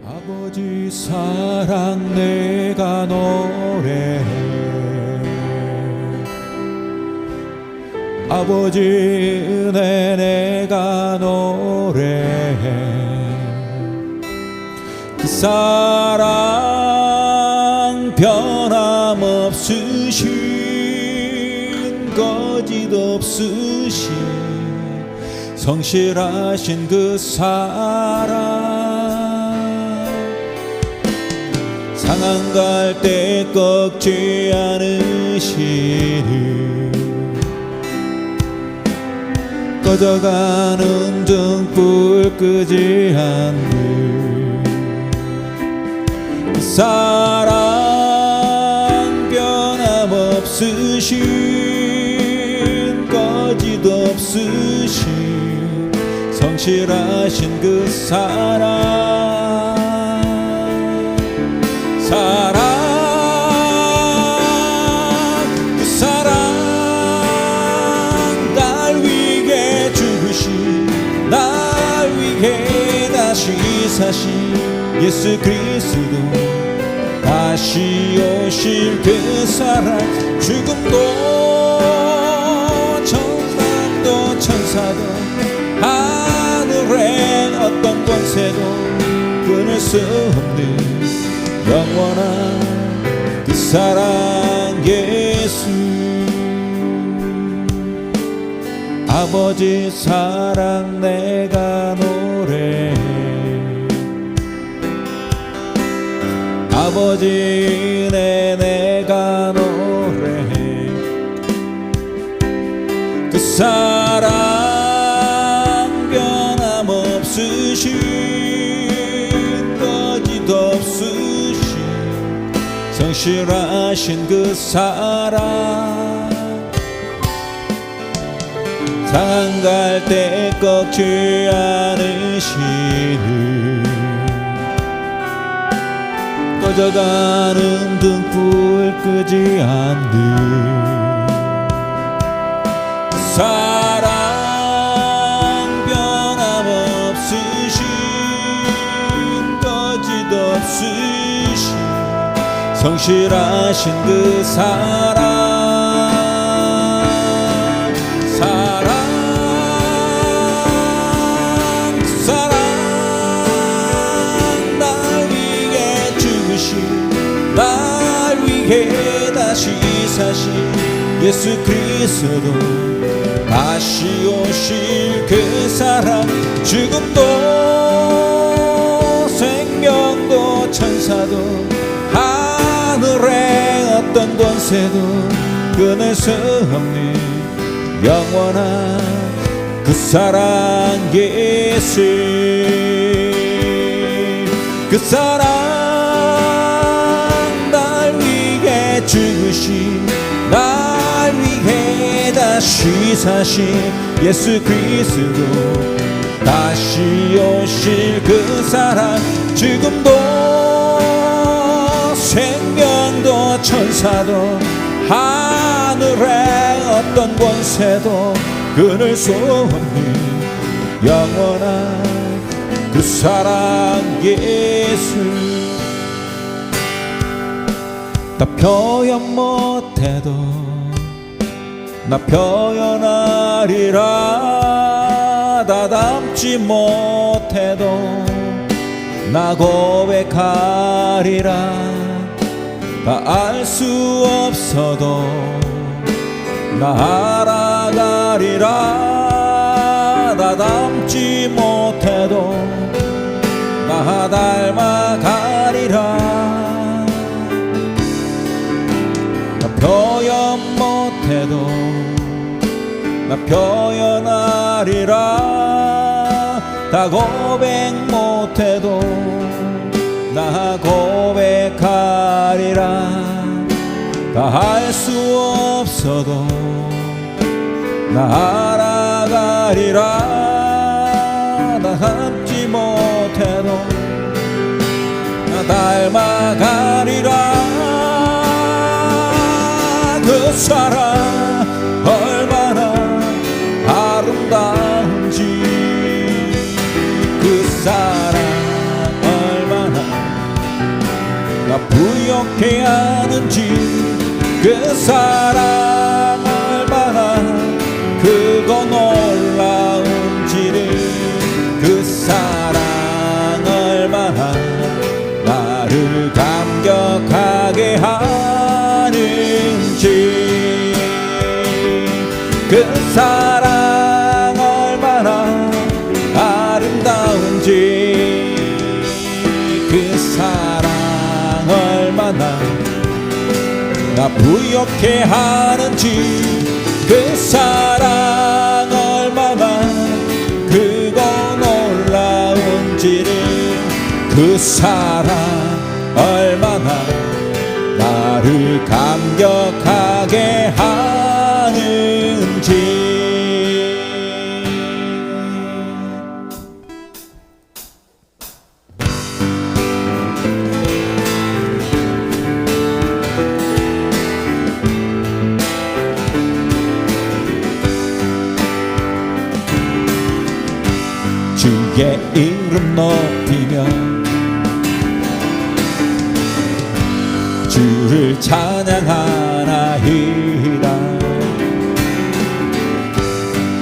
아버지 사랑 내가 노래해, 아버지 은혜 내가 노래해. 그 사랑 변함없으신 거짓없으신 성실하신 그 사랑, 상한 갈 때 꺾지 않으시는 꺼져가는 등불 끄지 않는 그 사랑 변함없으신 거짓없으신 성실하신 그 사랑, 그 사랑 날 위해 죽으신, 날 위해 다시 사신 예수 그리스도, 다시 오실 그 사랑. 죽음도 천상도 천사도 하늘의 어떤 권세도 끊을 수 없는 영원한 그 사랑 예수. 아버지 사랑 내가 노래해, 아버지 은혜 내가 노래해. 그 사랑 변함없으신 거짓없으신 성실하신 그 사랑, 상한 갈 때 꺾지 않으시는 꺼져가는 등불 끄지 않는 그 사랑 변함없으신 거짓없으신 성실하신 그 사랑, 날 위해 다시 사신 예수 그리스도, 다시 오실 그 사랑. 죽음도 생명도 천사도 하늘의 어떤 권세도 끊을 수 없는 영원한 그 사랑 예수. 그 사랑 죽으신, 날 위해 다시 사신 예수 그리스도, 다시 오실 그 사랑. 죽음도 생명도 천사도 하늘의 어떤 권세도 끊을 수 없는 영원한 그 사랑 예수. 나 표현 못해도 나 표현하리라, 다 담지 못해도 나 고백하리라. 다 알 수 없어도 나 알아가리라. 나 닮지 못해도 나 닮아가리라. 나 표현 못해도 나 표현하리라. 다 고백 못해도 나 고백하리라. 다 알 수 없어도 나 알아가리라. 나 닮지 못해도 나 닮아가리라. 그 사랑 얼마나 아름다운지, 그 사랑 얼마나 나 부욕해 하는지, 그 사랑 얼마나 크고 놀라운지를, 그 사랑 얼마나 나를 감격하게 하는지, 그 사랑 얼마나 아름다운지, 그 사랑 얼마나 나 부욕해 하는지, 그 사랑 얼마나 크고 놀라운지를, 그 사랑 얼마나 나를 감격하게 하는지. 주의 이름 높이며 주를 찬양하나이다.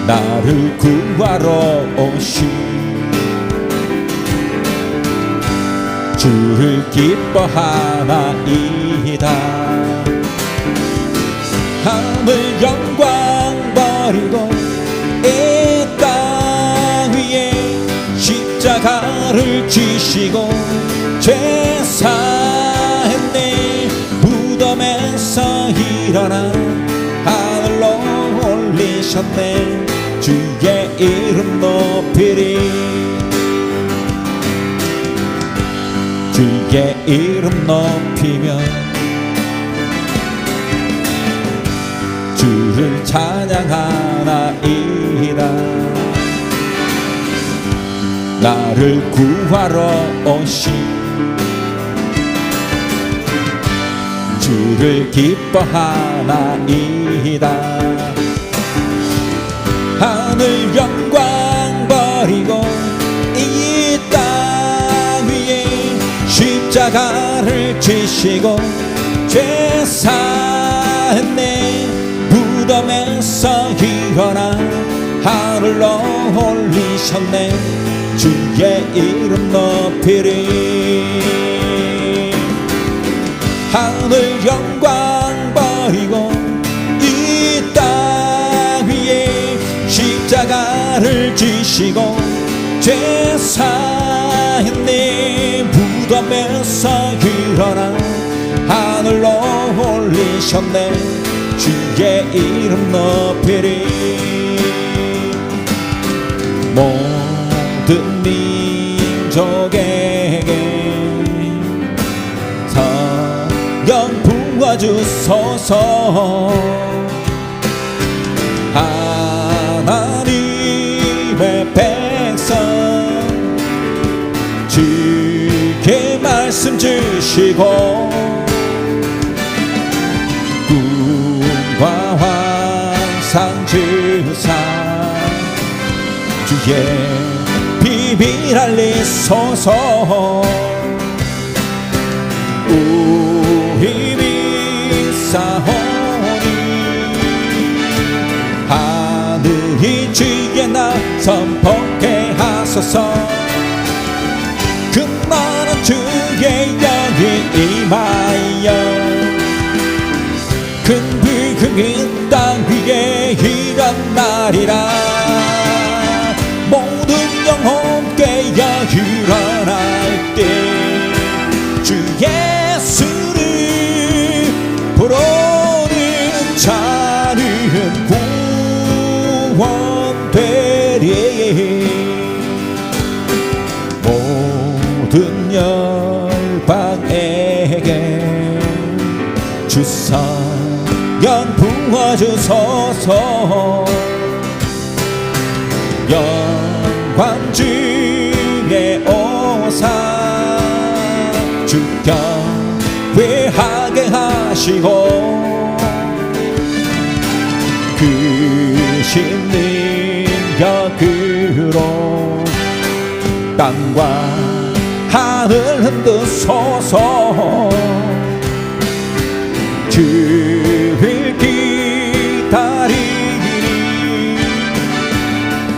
나를 구하러 오신 주를 기뻐하나이다. 하늘 영광 버리고 이 땅 위에 십자가를 지시고 제사했네. 무덤에서 일어나 하늘로 올리셨네. 주의 이름 높이리. 주의 이름 높이며 주를 찬양하나이다. 나를 구하러 오신 주를 기뻐하나이다. 하늘 영광 버리고 이 땅 위에 십자가를 지시고 제사했네. 무덤에서 일어나 하늘로 올리셨네. 주의 이름 높이리. 하늘 영광 버리고 이 땅 위에 십자가를 지시고 제사했네. 무덤에서 일어나 하늘로 올리셨네. 주의 이름 높이리. 모든 민족에게 성령 부어주소서. 하나님의 백성 주께 말씀 주시고 꿈과 환상 주사 주의 비밀 알리소서. 우리 믿사오니 하늘이 주의 나 선포케 하소서. 그 그날은 주의 영이 임하여 큰 땅 위에 일어나리라. 모든 영혼 깨어 일어날 때 주 예수를 부르는 자는 구원되리. 모든 열방에게 주 사랑 부어주소서. 영광 중에 오사 주 경배하게 하시고 크신 능력으로 땅과 하늘 흔드소서. 주를 기다리니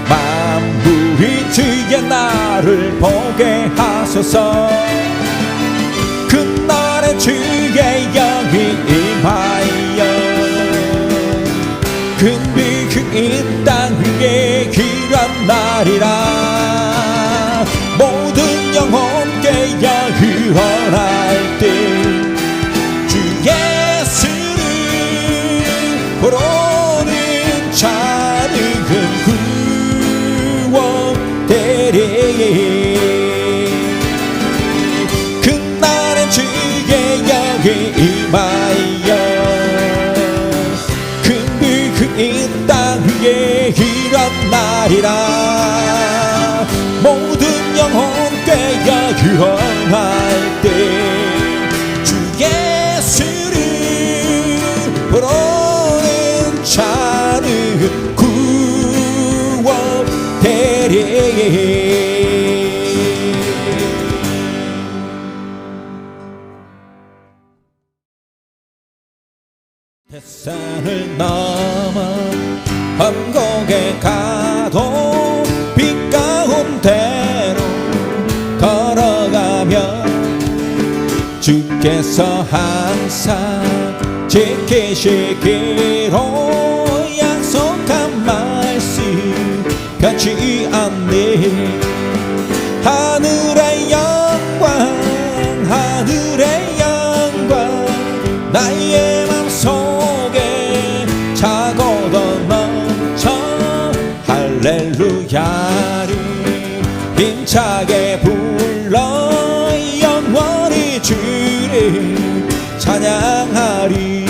만물이 주의 나를 보게 하소서. 그날에 주의 영이 임하여 큰 땅 위에 일어나리라. 모든 영혼 깨어 일어날 때 주 예수를 부르는 자는 구원되리. 그날엔 주의 영이 임하여 큰 땅 위에 일어나리라. 모든 영혼 깨어 일어날 때 주 예수를 부르는 자는 구원되리. 세상을 넘어 험곡에 가도 빛 가운데로 걸어가며 주께서 항상 지키시기로 약속한 말씀 변치 않네. 하늘의 영광 하늘의 영광 나의 맘속에 차고도 넘쳐 할렐루야를 힘차게 불러 영원히 주를 찬양하리.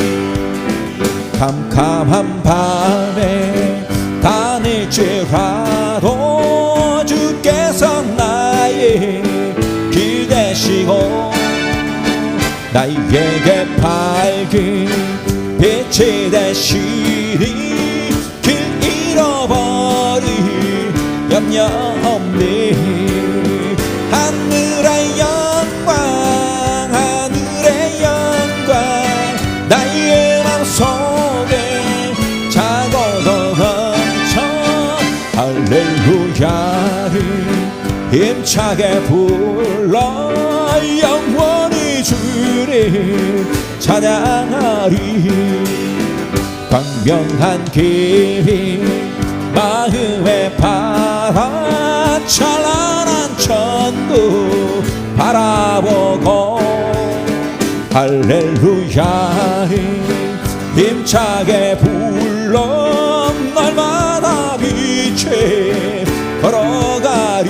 캄캄한 밤에 다닐지라도 주께서 나의 길 되시고 나에게 밝은 빛이 되시니 길 잃어버릴 염려 없네. 하늘의 영광 하늘의 영광 나의 맘속에 차고도 넘쳐 할렐루야를 힘차게 불러 영원히 주를 찬양하리. 광명한 길이 마음에 바라 찬란한 천국 바라보고 할렐루야를 힘차게 불러 날마다 빛에 걸어가리.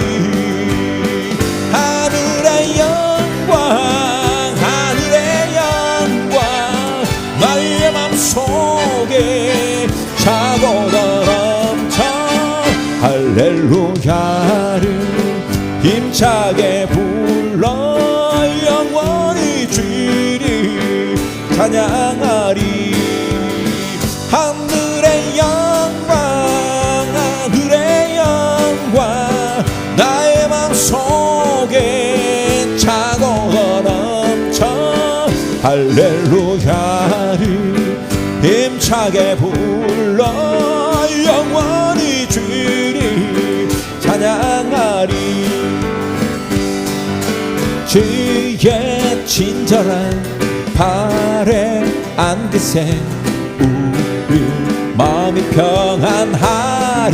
하늘의 영광 하늘의 영광 나의 맘속에 차고도 넘쳐 할렐루야를 힘차게 불러 영원히 주를 찬양하리. 하늘의 영광 하늘의 영광 나의 맘속에 차고도 넘쳐 할렐루야를 힘차게 불러 영원히 주를 찬양하리. 주의 친절한 발에 앉으세 우리 마음이 평안하리니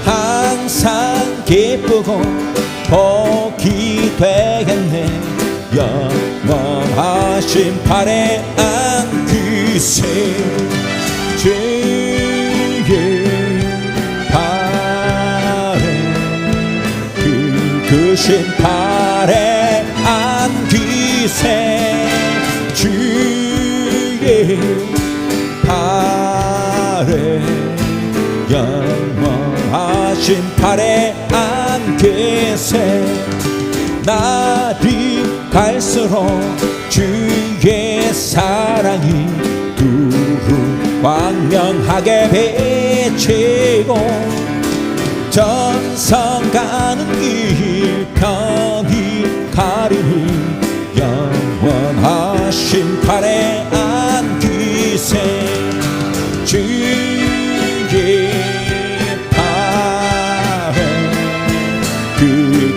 항상 기쁘고 복이 되겠네 영원하신 발에 앉으세 주의 발에 그신 발에 앉으세 주의 발에 영원하신 발에 앉으세 날이 갈수록 주의 사랑이 두루 광명하게 비치고 전성 가는 길 편히 가리니 영원하신 발에 앉으세 주의 발에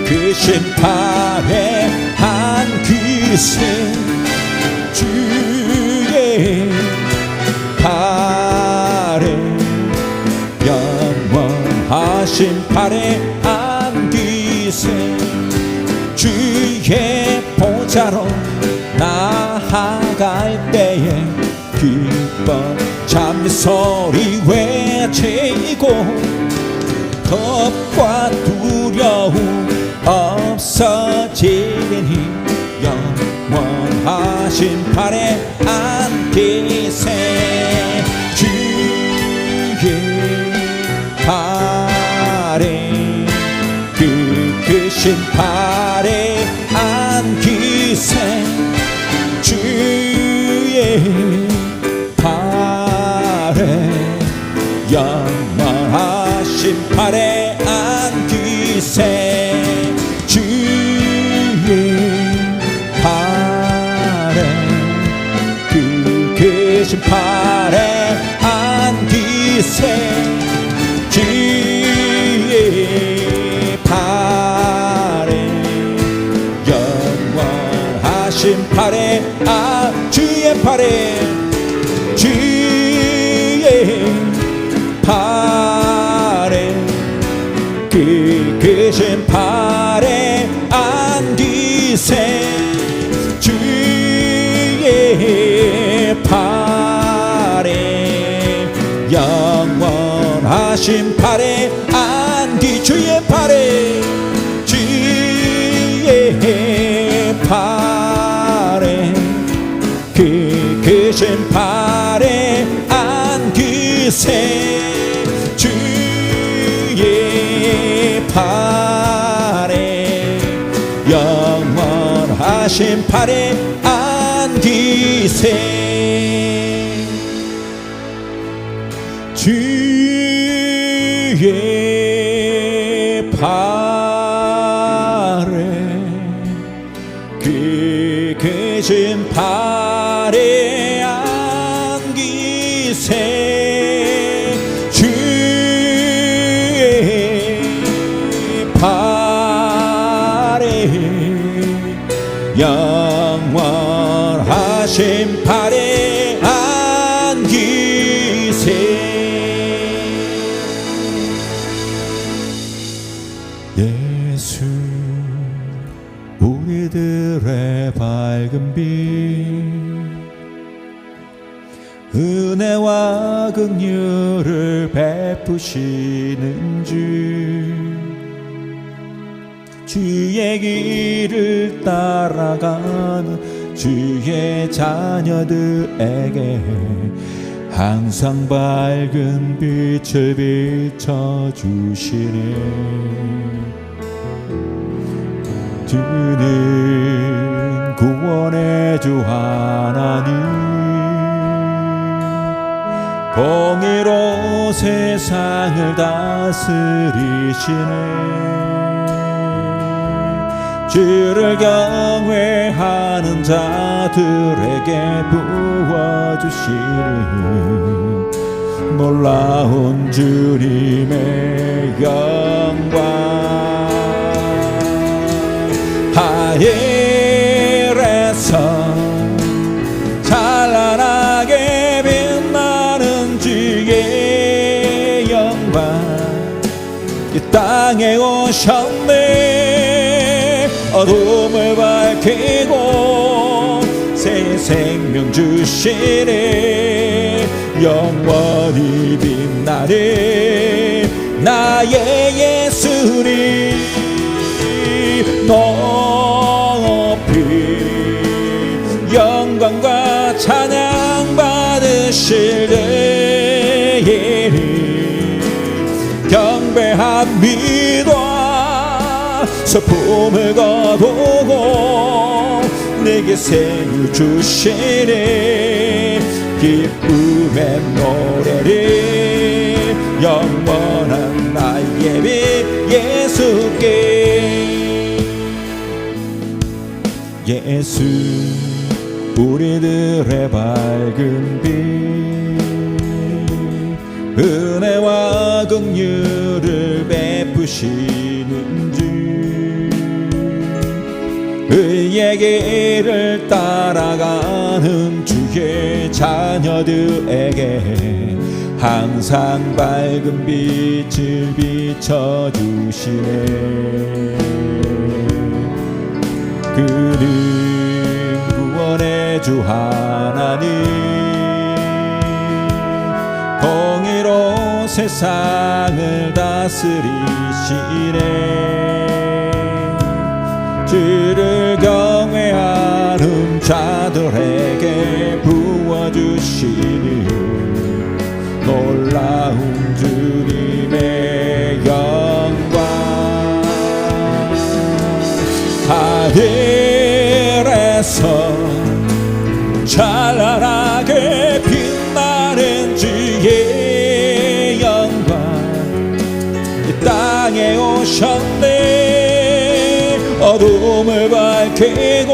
크신 발에 앉으세 주의 발에 영원하신 발에 앉으세 주의 보좌로 나아갈 때에 기뻐 찬미 소리 외치고 겁과 두려움 없어지리니 영원하신 발에 앉으세 주의 발에 크신 발에 앉으세 주의 발에 영원하신 발에 앉으세 주의 발에 크신 발에 앉으세 주의 발에 영원하신 발에 주의 발에 주의 발에 크신 발에 앉으세 주의 발에 영원하신 발에 앉으 주의 발에 주의 발에 크신 발에 앉으세 주의 발에 영원하신 발에 앉으세 주의 발에 크신 발에 앉으세 주의 발에 영원하신 발에 앉으세 예수 우리들의 밝은 빛 은혜와 긍휼을 베푸시는 주의 길을 따라가는 주의 자녀들에게 항상 밝은 빛을 비춰주시네 주는 구원의 주 하나님 공의로 세상을 다스리시네 주를 경외하는 자들에게 부어주시는 놀라운 주님의 영광 하늘에서 찬란하게 빛나는 주의 영광 이 땅에 오셨네. 어둠을 밝히고 새 생명 주시네. 영원히 빛나는 나의 예수님 높이 영광과 찬양 받으실 때에는 경배합니다. 슬픔을 거두고 내게 세유 주시네. 기쁨의 노래를 영원한 나의 빛 예수께. 예수 우리들의 밝은 빛 은혜와 긍휼을 베푸시는 주 의의 길을 따라가는 주의 자녀들에게 항상 밝은 빛을 비춰주시네. 그는 구원의 주 하나님 공의로 세상을 다스리시네. 주를 경외하는 자들에게 부어주시는 놀라운 주님의 영광. 하늘에서 찬란하게 빛나는 주의 영광 이 땅에 오셨네. 어둠을 밝히고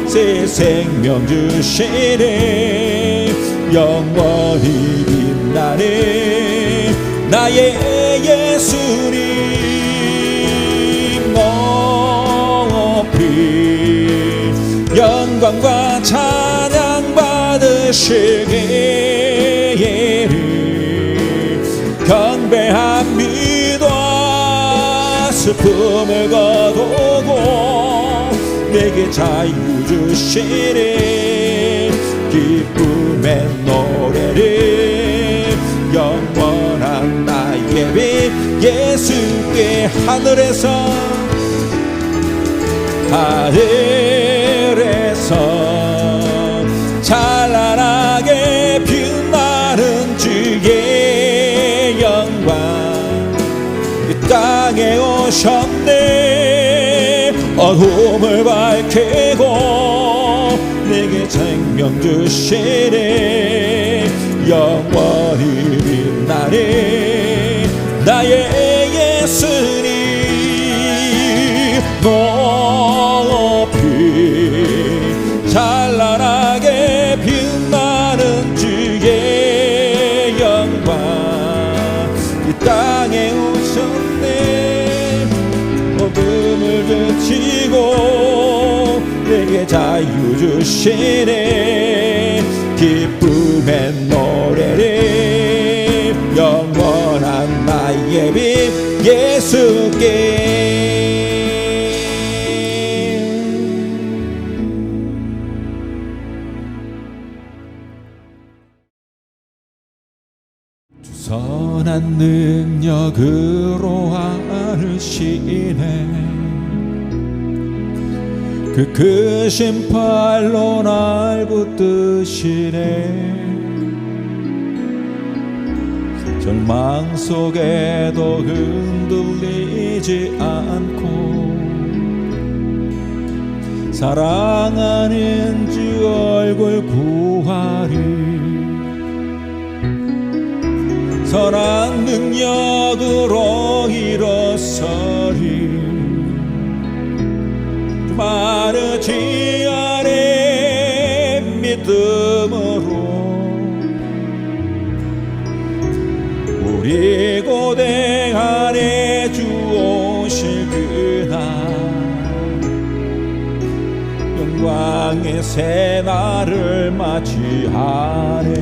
새 생명 주시네. 영원히 빛나는 나의 예수님 높이 영광과 찬양 받으시기를 경배합니다. 슬픔을 거두고 내게 자유 주시네. 기쁨의 노래를 영원한 나의 빛 예수께. 하늘에서 찬란하게 빛나는 주의 영광 이 땅에 오셨네. 어둠을 밝히고 내게 생명 주시네. 영원히 빛나는 나의 예수님 높이 찬란하게 빛나는 주의 영광 이 땅에 오셨네. 어둠을 제치고 내게 자유 주시네. 기쁨의 노래를 영원한 나의 빛 예수께. 선한 능력으로 하시네. 그 크신 팔로 날 붙드시네. 절망 속에도 흔들리지 않고 사랑하는 주 얼굴 구하리. 선한 능력으로 일어서리. 마르지 않은 믿음으로 우리 고대 안에 주 오실 그날 영광의 새날을 맞이하네.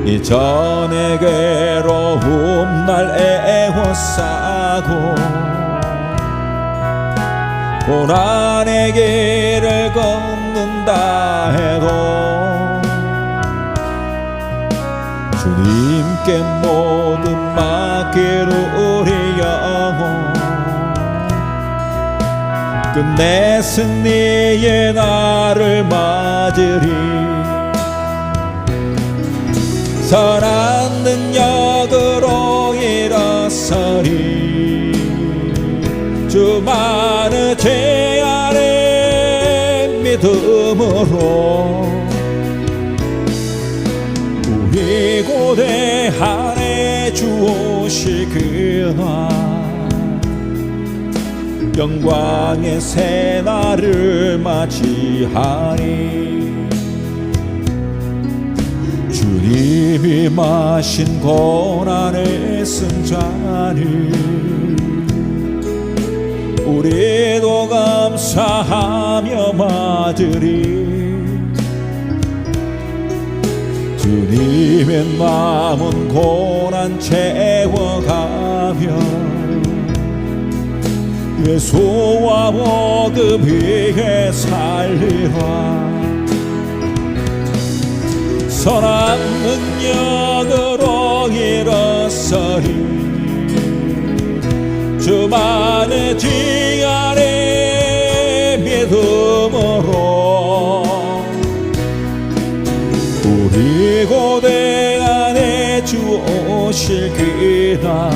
이전의 괴로움 날 애워싸고 고난의 길을 걷는다 해도 주님께 모든 맡길 우리 영혼 끝내 승리의 날을 맞으리. 선한 능력으로 일어서리. 주만의 죄 아래 믿음으로 우리 고대 안에 주 오실 그날 영광의 새날을 맞이하니. 주님이 마신 고난의 승잔을 우리도 감사하며 맞으리. 주님의 남은 고난 채워가며 예수와 복음 위에 살리라. 선한 능력으로 일어서리. 주만의 뒤 아래 믿음으로 우리 고대 안에 주 오실 그날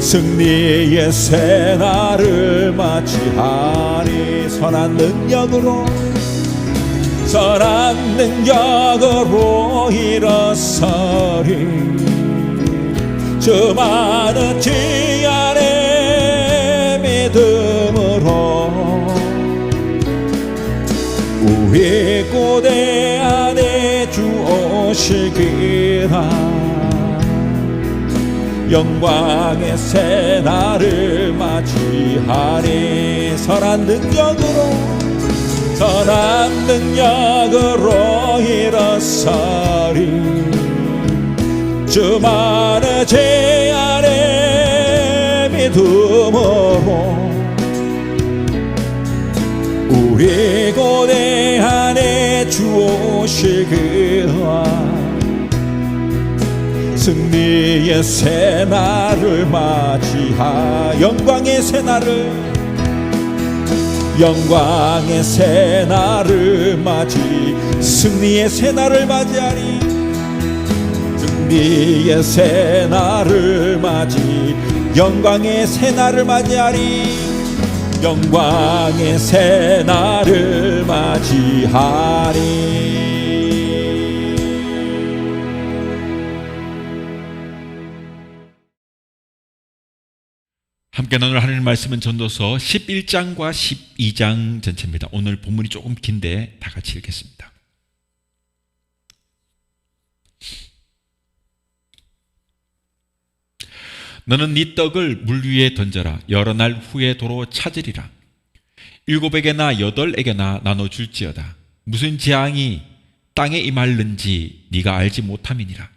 승리의 새날을 맞이하니. 선한 능력으로 일어서리. 주만의 뒤 아래 믿음으로 우리 고대 안에 주 오실 그날 영광의 새날을 맞이하니. 선한 능력으로 일어서리. 주만의 죄 아래 믿음으로 우리 고대 안에 주 오실 그날 승리의 새날을 맞이하. 영광의 새날을 맞이. 승리의 새날을 맞이하리. 승리의 새날을 맞이. 영광의 새날을 맞이하리. 영광의 새날을 맞이하리. 함께 나눌 하나님 말씀은 전도서 11장과 12장 전체입니다. 오늘 본문이 조금 긴데 다 같이 읽겠습니다. 너는 네 떡을 물 위에 던져라. 여러 날 후에 도로 찾으리라. 7에게나 8에게나 나눠줄지어다. 무슨 재앙이 땅에 임할는지 네가 알지 못함이니라.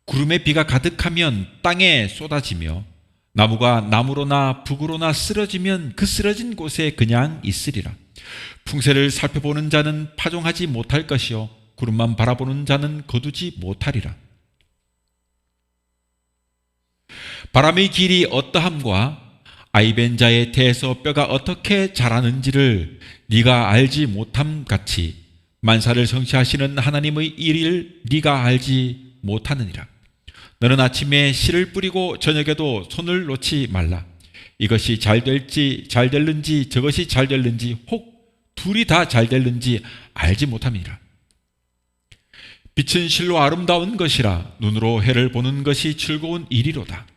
구름에 비가 가득하면 땅에 쏟아지며 나무가 나무로나 북으로나 쓰러지면 그 쓰러진 곳에 그냥 있으리라. 풍세를 살펴보는 자는 파종하지 못할 것이요 구름만 바라보는 자는 거두지 못하리라. 바람의 길이 어떠함과 아이벤자의 태에서 뼈가 어떻게 자라는지를 네가 알지 못함 같이 만사를 성취하시는 하나님의 일을 네가 알지 못하느니라. 너는 아침에 씨를 뿌리고 저녁에도 손을 놓지 말라. 이것이 잘 될는지 저것이 잘 될는지 혹 둘이 다 잘 될는지 알지 못함이니라. 빛은 실로 아름다운 것이라 눈으로 해를 보는 것이 즐거운 일이로다.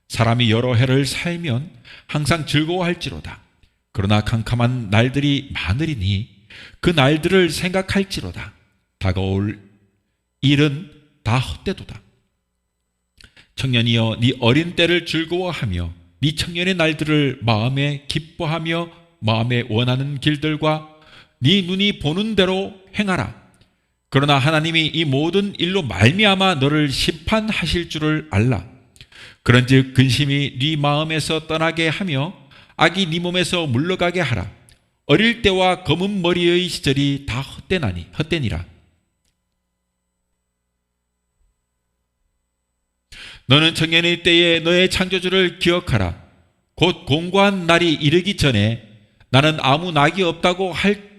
사람이 여러 해를 살면 항상 즐거워할지로다. 그러나 캄캄한 날들이 많으리니 그 날들을 생각할지로다. 다가올 일은 다 헛되도다. 청년이여 네 어린 때를 즐거워하며 네 청년의 날들을 마음에 기뻐하며 마음에 원하는 길들과 네 눈이 보는 대로 행하라. 그러나 하나님이 이 모든 일로 말미암아 너를 심판하실 줄을 알라. 그런즉 근심이 네 마음에서 떠나게 하며 악이 네 몸에서 물러가게 하라. 어릴 때와 검은 머리의 시절이 다 헛되니라. 너는 청년의 때에 너의 창조주를 기억하라. 곧 공고한 날이 이르기 전에 나는 아무 낙이 없다고 할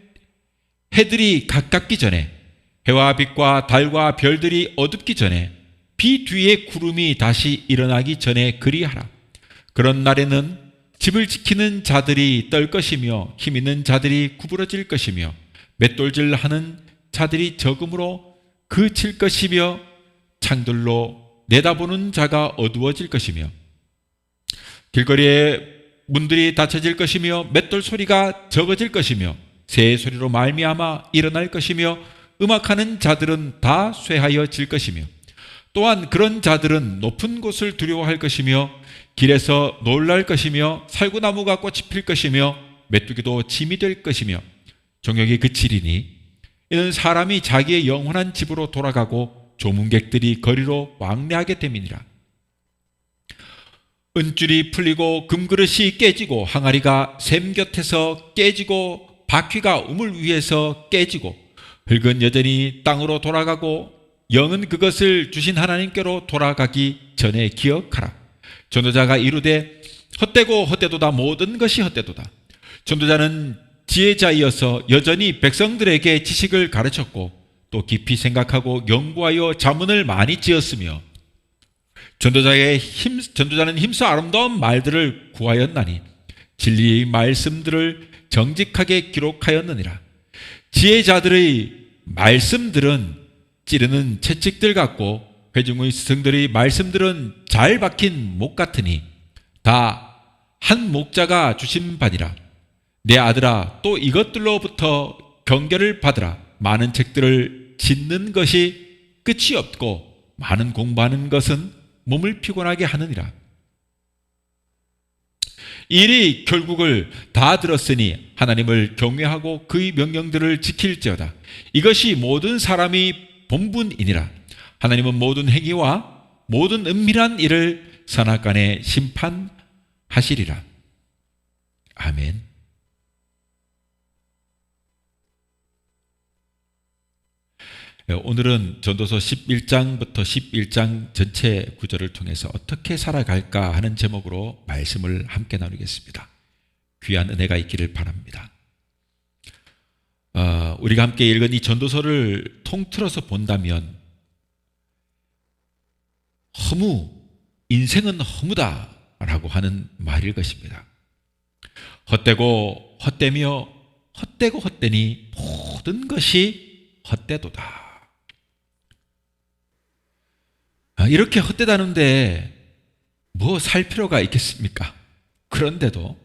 해들이 가깝기 전에 해와 빛과 달과 별들이 어둡기 전에 비 뒤에 구름이 다시 일어나기 전에 그리하라. 그런 날에는 집을 지키는 자들이 떨 것이며 힘 있는 자들이 구부러질 것이며 맷돌질하는 자들이 적음으로 그칠 것이며 창들로 내다보는 자가 어두워질 것이며 길거리에 문들이 닫혀질 것이며 맷돌 소리가 적어질 것이며 새 소리로 말미암아 일어날 것이며 음악하는 자들은 다 쇠하여질 것이며 또한 그런 자들은 높은 곳을 두려워할 것이며 길에서 놀랄 것이며 살구나무가 꽃이 필 것이며 메뚜기도 짐이 될 것이며 정욕이 그치리니 이는 사람이 자기의 영원한 집으로 돌아가고 조문객들이 거리로 왕래하게 됨이니라. 은줄이 풀리고 금그릇이 깨지고 항아리가 샘 곁에서 깨지고 바퀴가 우물 위에서 깨지고 흙은 여전히 땅으로 돌아가고 영은 그것을 주신 하나님께로 돌아가기 전에 기억하라. 전도자가 이르되 헛되고 헛되도다. 모든 것이 헛되도다. 전도자는 지혜자이어서 여전히 백성들에게 지식을 가르쳤고 또 깊이 생각하고 연구하여 자문을 많이 지었으며 전도자는 힘써 아름다운 말들을 구하였나니 진리의 말씀들을 정직하게 기록하였느니라. 지혜자들의 말씀들은 찌르는 채찍들 같고 회중의 스승들의 말씀들은 잘 박힌 목 같으니 다 한 목자가 주신 바니라. 내 아들아, 또 이것들로부터 경계를 받으라. 많은 책들을 짓는 것이 끝이 없고 많은 공부하는 것은 몸을 피곤하게 하느니라. 일이 결국을 다 들었으니 하나님을 경외하고 그의 명령들을 지킬지어다. 이것이 모든 사람의 본분이니라. 하나님은 모든 행위와 모든 은밀한 일을 선악간에 심판하시리라. 아멘. 오늘은 전도서 11장부터 11장 전체 구절을 통해서 어떻게 살아갈까 하는 제목으로 말씀을 함께 나누겠습니다. 귀한 은혜가 있기를 바랍니다. 우리가 함께 읽은 이 전도서를 통틀어서 본다면 인생은 허무다라고 하는 말일 것입니다. 헛되고 헛되며 헛되고 헛되니 모든 것이 헛되도다. 이렇게 헛되다는데 뭐 살 필요가 있겠습니까? 그런데도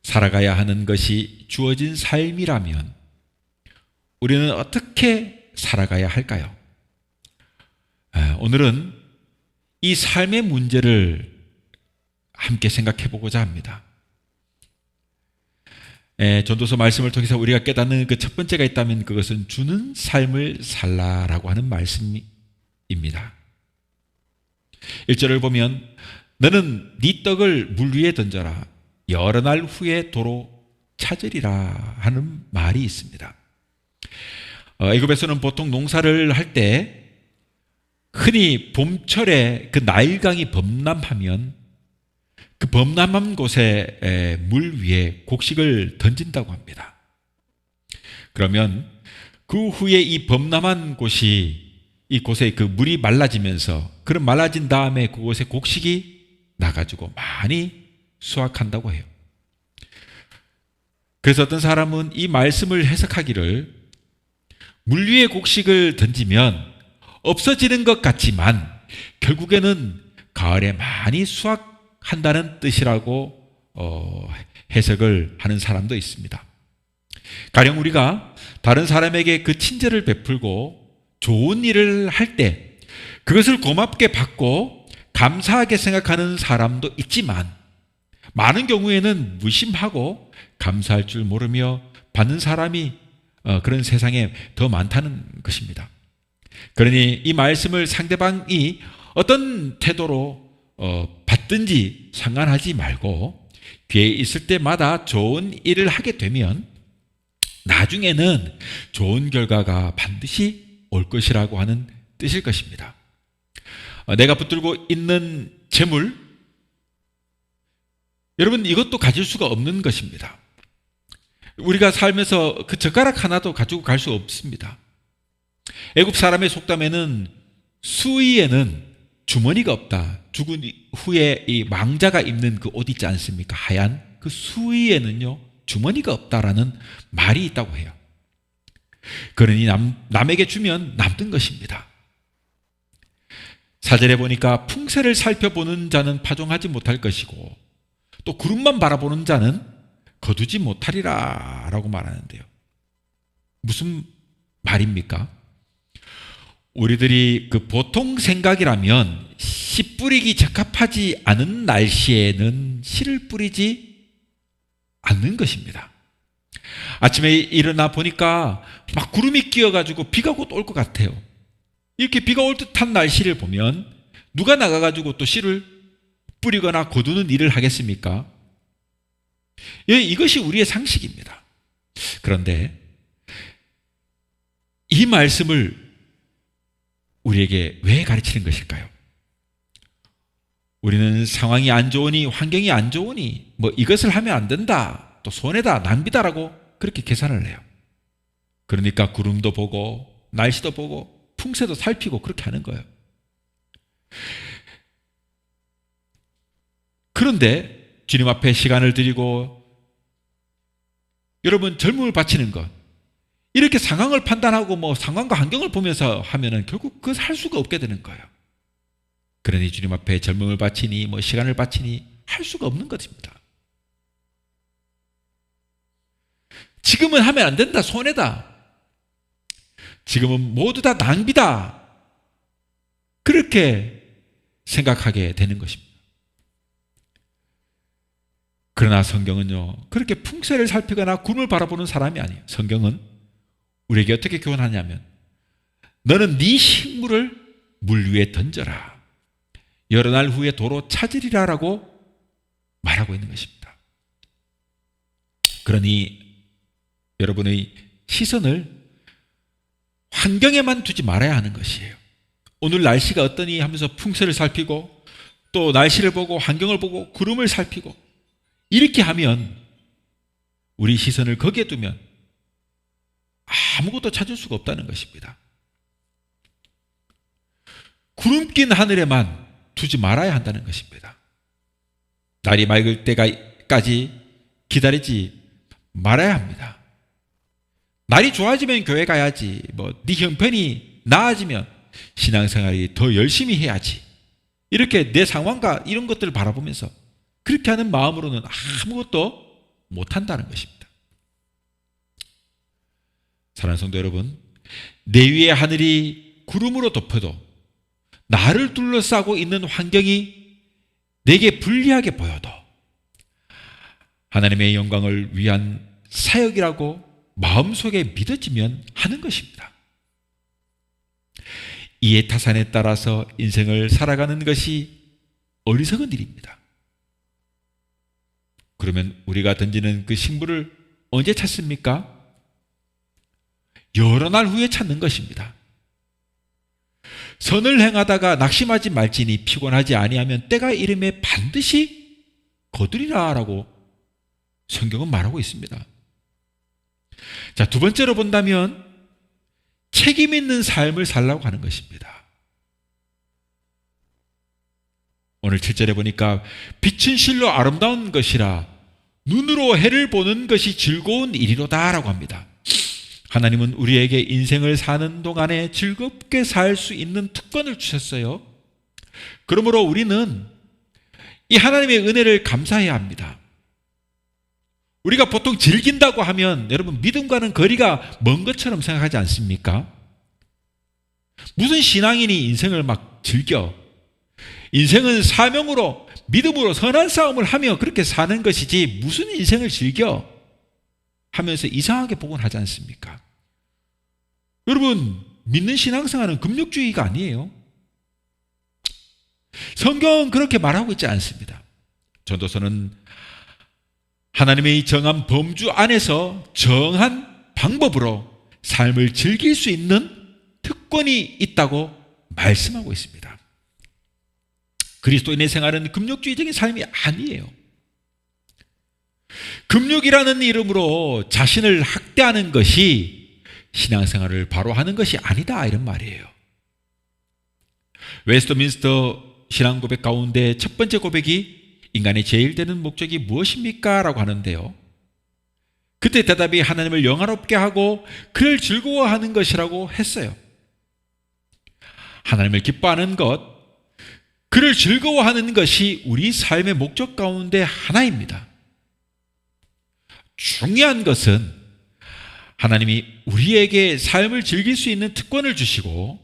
살아가야 하는 것이 주어진 삶이라면 우리는 어떻게 살아가야 할까요? 오늘은 이 삶의 문제를 함께 생각해 보고자 합니다. 전도서 말씀을 통해서 우리가 깨닫는 그 첫 번째가 있다면 그것은 주는 삶을 살라라고 하는 말씀입니다. 1절을 보면 너는 네 떡을 물 위에 던져라. 여러 날 후에 도로 찾으리라 하는 말이 있습니다. 애굽에서는 보통 농사를 할 때 흔히 봄철에 그 나일강이 범람하면 그 범람한 곳에 물 위에 곡식을 던진다고 합니다. 그러면 그 후에 이 범람한 이곳에 그 물이 말라지면서 그런 말라진 다음에 그곳에 곡식이 나가지고 많이 수확한다고 해요. 그래서 어떤 사람은 이 말씀을 해석하기를 물 위에 곡식을 던지면 없어지는 것 같지만 결국에는 가을에 많이 수확한다는 뜻이라고 해석을 하는 사람도 있습니다. 가령 우리가 다른 사람에게 그 친절을 베풀고 좋은 일을 할 때 그것을 고맙게 받고 감사하게 생각하는 사람도 있지만 많은 경우에는 무심하고 감사할 줄 모르며 받는 사람이 그런 세상에 더 많다는 것입니다. 그러니 이 말씀을 상대방이 어떤 태도로 받든지 상관하지 말고 기회 있을 때마다 좋은 일을 하게 되면 나중에는 좋은 결과가 반드시 올 것이라고 하는 뜻일 것입니다. 내가 붙들고 있는 재물, 여러분 이것도 가질 수가 없는 것입니다. 우리가 살면서 그 젓가락 하나도 가지고 갈 수 없습니다. 애굽 사람의 속담에는 수의에는 주머니가 없다. 죽은 후에 이 망자가 입는 그 옷 있지 않습니까? 하얀 그 수의에는요 주머니가 없다라는 말이 있다고 해요. 그러니 남에게 주면 남는 것입니다. 사절에 보니까 풍세를 살펴보는 자는 파종하지 못할 것이고 또 구름만 바라보는 자는 거두지 못하리라 라고 말하는데요. 무슨 말입니까? 우리들이 그 보통 생각이라면 씨 뿌리기 적합하지 않은 날씨에는 씨를 뿌리지 않는 것입니다. 아침에 일어나 보니까 막 구름이 끼어가지고 비가 곧 올 것 같아요. 이렇게 비가 올 듯한 날씨를 보면 누가 나가가지고 또 씨를 뿌리거나 거두는 일을 하겠습니까? 예, 이것이 우리의 상식입니다. 그런데 이 말씀을 우리에게 왜 가르치는 것일까요? 우리는 상황이 안 좋으니 환경이 안 좋으니 뭐 이것을 하면 안 된다, 또 손해다, 낭비다라고 그렇게 계산을 해요. 그러니까 구름도 보고 날씨도 보고 풍세도 살피고 그렇게 하는 거예요. 그런데 주님 앞에 시간을 드리고 여러분 젊음을 바치는 것, 이렇게 상황을 판단하고 뭐 상황과 환경을 보면서 하면은 결국 그것을 할 수가 없게 되는 거예요. 그러니 주님 앞에 젊음을 바치니 뭐 시간을 바치니 할 수가 없는 것입니다. 지금은 하면 안 된다, 손해다, 지금은 모두 다 낭비다, 그렇게 생각하게 되는 것입니다. 그러나 성경은요 그렇게 풍세를 살피거나 구름을 바라보는 사람이 아니에요. 성경은 우리에게 어떻게 교훈하냐면 너는 네 식물을 물 위에 던져라, 여러 날 후에 도로 찾으리라 라고 말하고 있는 것입니다. 그러니 여러분의 시선을 환경에만 두지 말아야 하는 것이에요. 오늘 날씨가 어떠니 하면서 풍세를 살피고 또 날씨를 보고 환경을 보고 구름을 살피고 이렇게 하면 우리 시선을 거기에 두면 아무것도 찾을 수가 없다는 것입니다. 구름 낀 하늘에만 두지 말아야 한다는 것입니다. 날이 맑을 때까지 기다리지 말아야 합니다. 날이 좋아지면 교회 가야지, 뭐 네 형편이 나아지면 신앙생활이 더 열심히 해야지, 이렇게 내 상황과 이런 것들을 바라보면서 그렇게 하는 마음으로는 아무것도 못한다는 것입니다. 사랑하는 성도 여러분, 내 위의 하늘이 구름으로 덮여도 나를 둘러싸고 있는 환경이 내게 불리하게 보여도 하나님의 영광을 위한 사역이라고 마음속에 믿어지면 하는 것입니다. 이해 타산에 따라서 인생을 살아가는 것이 어리석은 일입니다. 그러면 우리가 던지는 그 식물을 언제 찾습니까? 여러 날 후에 찾는 것입니다. 선을 행하다가 낙심하지 말지니 피곤하지 아니하면 때가 이름에 반드시 거두리라 라고 성경은 말하고 있습니다. 자, 두 번째로 본다면 책임 있는 삶을 살라고 하는 것입니다. 오늘 7절에 보니까 빛은 실로 아름다운 것이라 눈으로 해를 보는 것이 즐거운 일이로다 라고 합니다. 하나님은 우리에게 인생을 사는 동안에 즐겁게 살 수 있는 특권을 주셨어요. 그러므로 우리는 이 하나님의 은혜를 감사해야 합니다. 우리가 보통 즐긴다고 하면 여러분 믿음과는 거리가 먼 것처럼 생각하지 않습니까? 무슨 신앙인이 인생을 막 즐겨? 인생은 사명으로 믿음으로 선한 싸움을 하며 그렇게 사는 것이지 무슨 인생을 즐겨 하면서 이상하게 복원 하지 않습니까? 여러분, 믿는 신앙생활은 금욕주의가 아니에요. 성경은 그렇게 말하고 있지 않습니다. 전도서는 하나님의 정한 범주 안에서 정한 방법으로 삶을 즐길 수 있는 특권이 있다고 말씀하고 있습니다. 그리스도인의 생활은 금욕주의적인 삶이 아니에요. 금욕이라는 이름으로 자신을 학대하는 것이 신앙생활을 바로 하는 것이 아니다, 이런 말이에요. 웨스트민스터 신앙고백 가운데 첫 번째 고백이 인간의 제일 되는 목적이 무엇입니까? 라고 하는데요. 그때 대답이 하나님을 영화롭게 하고 그를 즐거워하는 것이라고 했어요. 하나님을 기뻐하는 것, 그를 즐거워하는 것이 우리 삶의 목적 가운데 하나입니다. 중요한 것은 하나님이 우리에게 삶을 즐길 수 있는 특권을 주시고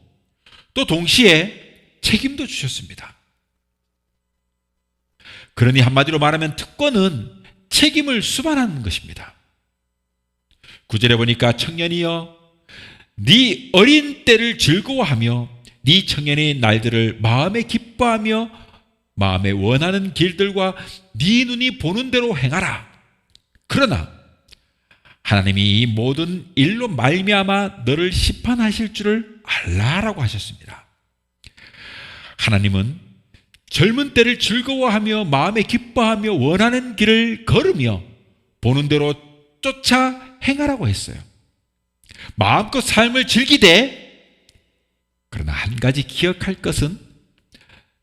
또 동시에 책임도 주셨습니다. 그러니 한마디로 말하면 특권은 책임을 수반하는 것입니다. 9절에 보니까 청년이여 네 어린 때를 즐거워하며 네 청년의 날들을 마음에 기뻐하며 마음에 원하는 길들과 네 눈이 보는 대로 행하라. 그러나 하나님이 이 모든 일로 말미암아 너를 심판하실 줄을 알라라고 하셨습니다. 하나님은 젊은 때를 즐거워하며 마음에 기뻐하며 원하는 길을 걸으며 보는 대로 쫓아 행하라고 했어요. 마음껏 삶을 즐기되, 그러나 한 가지 기억할 것은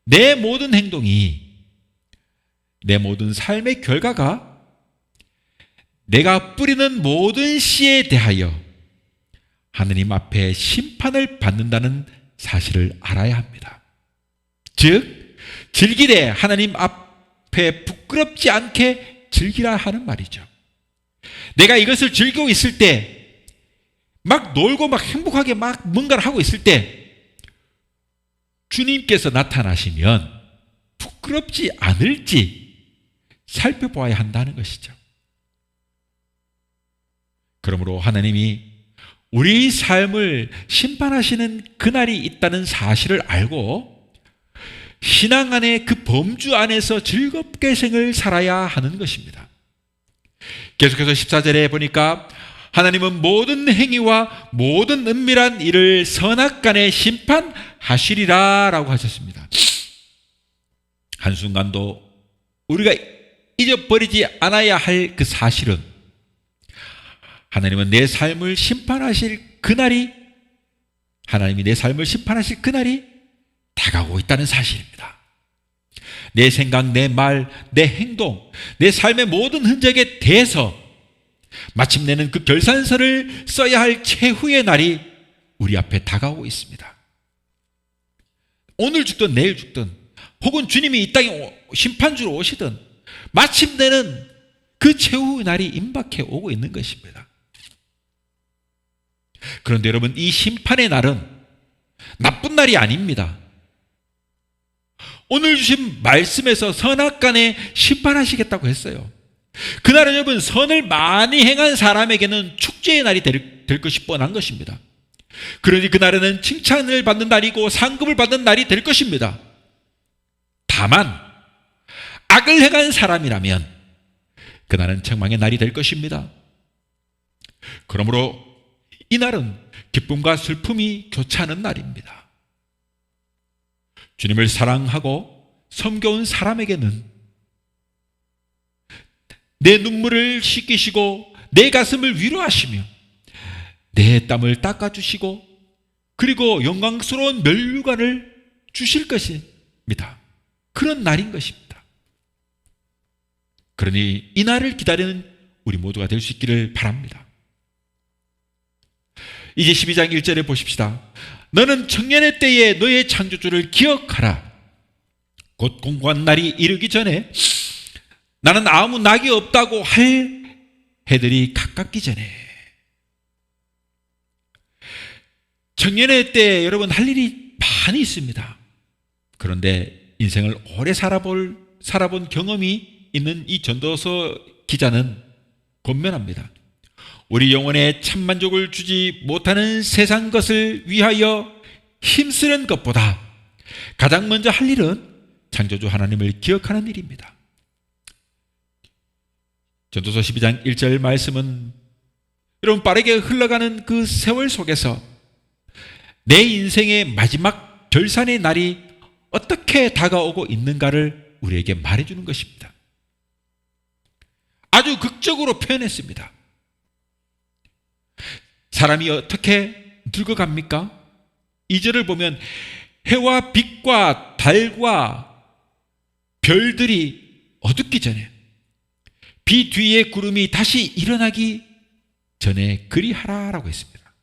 내 모든 행동이, 내 모든 삶의 결과가 내가 뿌리는 모든 씨에 대하여 하느님 앞에 심판을 받는다는 사실을 알아야 합니다. 즉 즐기되 하나님 앞에 부끄럽지 않게 즐기라 하는 말이죠. 내가 이것을 즐기고 있을 때, 막 놀고 막 행복하게 막 뭔가를 하고 있을 때 주님께서 나타나시면 부끄럽지 않을지 살펴보아야 한다는 것이죠. 그러므로 하나님이 우리 삶을 심판하시는 그날이 있다는 사실을 알고 신앙 안에 그 범주 안에서 즐겁게 생을 살아야 하는 것입니다. 계속해서 14절에 보니까 하나님은 모든 행위와 모든 은밀한 일을 선악간에 심판하시리라 라고 하셨습니다. 한순간도 우리가 잊어버리지 않아야 할 그 사실은 하나님은 내 삶을 심판하실 그날이, 하나님이 내 삶을 심판하실 그날이 다가오고 있다는 사실입니다. 내 생각, 내 말, 내 행동, 내 삶의 모든 흔적에 대해서 마침내는 그 결산서를 써야 할 최후의 날이 우리 앞에 다가오고 있습니다. 오늘 죽든 내일 죽든 혹은 주님이 이 땅에 심판주로 오시든 마침내는 그 최후의 날이 임박해 오고 있는 것입니다. 그런데 여러분, 이 심판의 날은 나쁜 날이 아닙니다. 오늘 주신 말씀에서 선악간에 심판하시겠다고 했어요. 그날은 여러분, 선을 많이 행한 사람에게는 축제의 날이 될 것이 뻔한 것입니다. 그러니 그날에는 칭찬을 받는 날이고 상급을 받는 날이 될 것입니다. 다만 악을 행한 사람이라면 그날은 책망의 날이 될 것입니다. 그러므로 이 날은 기쁨과 슬픔이 교차하는 날입니다. 주님을 사랑하고 섬겨온 사람에게는 내 눈물을 씻기시고 내 가슴을 위로하시며 내 땀을 닦아주시고 그리고 영광스러운 멸류관을 주실 것입니다. 그런 날인 것입니다. 그러니 이 날을 기다리는 우리 모두가 될 수 있기를 바랍니다. 이제 12장 1절에 보십시다. 너는 청년의 때에 너의 창조주를 기억하라. 곧 공고한 날이 이르기 전에 나는 아무 낙이 없다고 할 해들이 가깝기 전에. 청년의 때에 여러분 할 일이 많이 있습니다. 그런데 인생을 오래 살아본 경험이 있는 이 전도서 기자는 권면합니다. 우리 영혼에 참만족을 주지 못하는 세상 것을 위하여 힘쓰는 것보다 가장 먼저 할 일은 창조주 하나님을 기억하는 일입니다. 전도서 12장 1절 말씀은 여러분, 빠르게 흘러가는 그 세월 속에서 내 인생의 마지막 결산의 날이 어떻게 다가오고 있는가를 우리에게 말해주는 것입니다. 아주 극적으로 표현했습니다. 사람이 어떻게 늙어갑니까? 2절을 보면 해와 빛과 달과 별들이 어둡기 전에, 비 뒤에 구름이 다시 일어나기 전에 그리하라라고 했습니다.